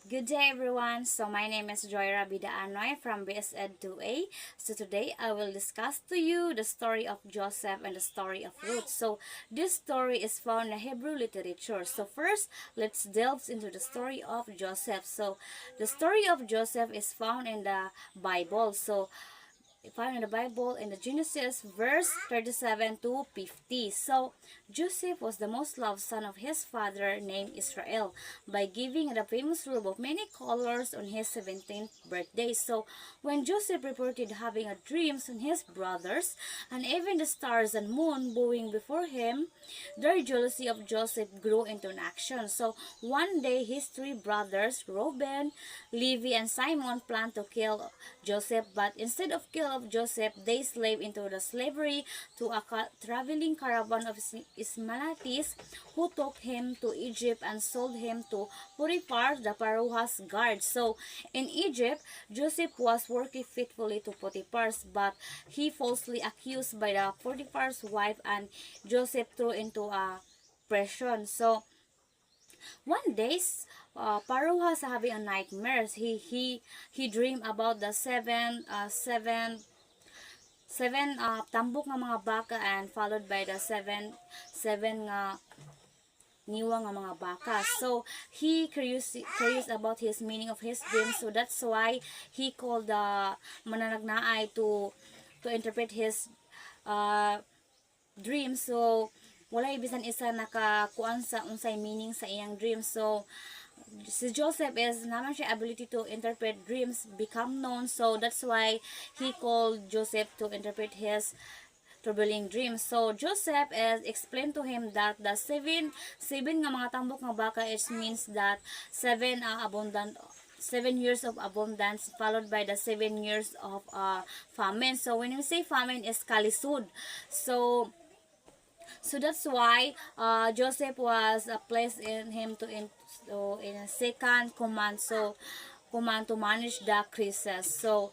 Good day everyone. So my name is Joyra Bidaanoy from BSED 2A. So today I will discuss to you the story of Joseph and the story of Ruth. So this story is found in Hebrew literature. So first, let's delve into the story of Joseph. So the story of Joseph is found in the Bible. So found in the Bible in the Genesis verse 37 to 50. So Joseph was the most loved son of his father named Israel by giving the famous robe of many colors on his 17th birthday. So when Joseph reported having a dreams on his brothers and even the stars and moon bowing before him, their jealousy of Joseph grew into an action. So one day his three brothers, Reuben, Levi, and Simon, planned to kill Joseph, but instead of kill of Joseph, they slave into the slavery to a traveling caravan of Ismaelites who took him to Egypt and sold him to Potiphar, the Pharaoh's guard. So in Egypt, Joseph was working faithfully to Potiphar, but he falsely accused by the Potiphar's wife, and Joseph threw into a prison. So one day, Pharaoh was having a nightmare. He dreamed about the seven tambok ng mga baka, and followed by the seven niwa ng mga baka. So he curious about his meaning of his dream. So that's why he called the mananagnaay to interpret his dream. So wala bisan isa nakakuan sa unsay meaning sa iyang dream. So si Joseph is naman siya ability to interpret dreams become known. So that's why he called Joseph to interpret his troubling dreams. So Joseph is explained to him that the seven nga mga tambok nga baka, it means that 7 years of abundance followed by the 7 years of famine. So when we say famine is kalisud. So that's why Joseph was placed in him in a second command. So command to manage the crisis. So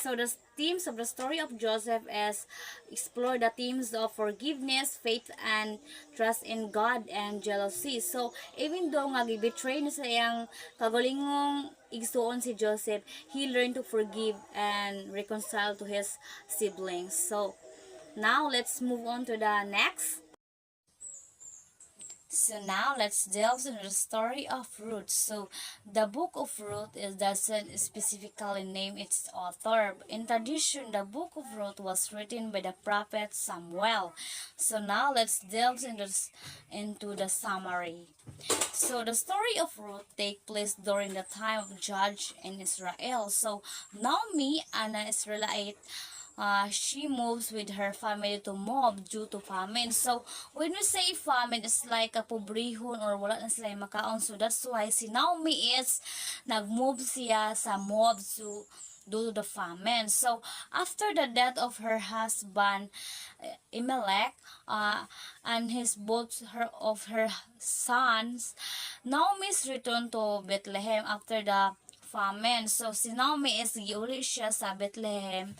the themes of the story of Joseph is explore the themes of forgiveness, faith, and trust in God, and jealousy. So even though nga gibetray na sa iyang kagulingong igsuon si Joseph, he learned to forgive and reconcile to his siblings. So now let's move on to the next. So now let's delve into the story of Ruth. So the book of Ruth doesn't specifically name its author. In tradition, the book of Ruth was written by the prophet Samuel. So now let's delve into the summary. So the story of Ruth takes place during the time of Judge in Israel. So Naomi, an Israelite, she moves with her family to Moab due to famine. So, when we say famine, it's like a pobrehon or wala na sila makaon. So, that's why si Naomi is nag-move siya sa Moab due to the famine. So, after the death of her husband, Elimelech, and of her sons, Naomi's returned to Bethlehem after the famine. So, si Naomi is giuli siya sa Bethlehem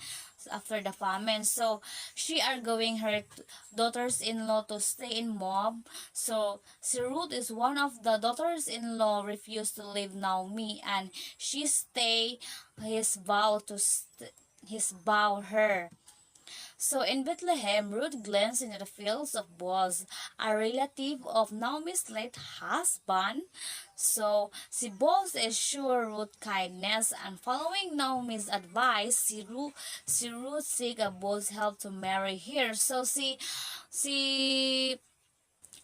after the famine. So she are going her daughters-in-law to stay in Moab. So si Ruth is one of the daughters-in-law refused to leave Naomi, and she stay his vow her. So in Bethlehem, Ruth glanced into the fields of Boaz, a relative of Naomi's late husband. So si Boaz assured Ruth kindness, and following Naomi's advice, si Ruth seek Boaz's help to marry her. So si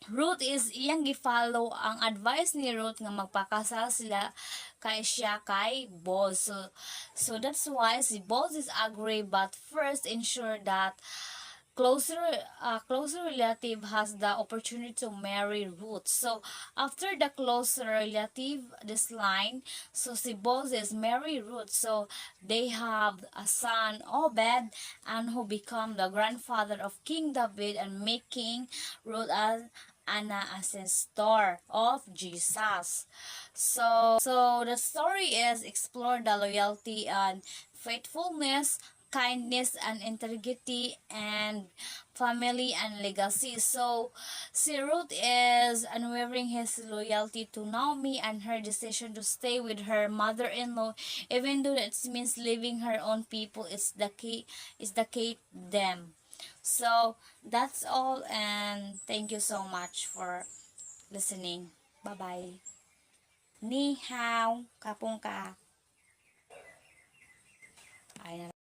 Ruth is iyang gi-follow ang advice ni Ruth nga magpakasal sila kay Boaz. So that's why si Boaz is agree, but first ensure that closer relative has the opportunity to marry Ruth. So after the closer relative this line, so si Boaz is marry Ruth. So they have a son, Obed, and who become the grandfather of King David, and making Ruth as an ancestor of Jesus. So the story is explore the loyalty and faithfulness, kindness and integrity and family and legacy. So si Ruth is unwavering his loyalty to Naomi and her decision to stay with her mother-in-law, even though it means leaving her own people. Is the key them. So that's all, and thank you so much for listening. Bye bye. Ni hao, kapong ka. Ay,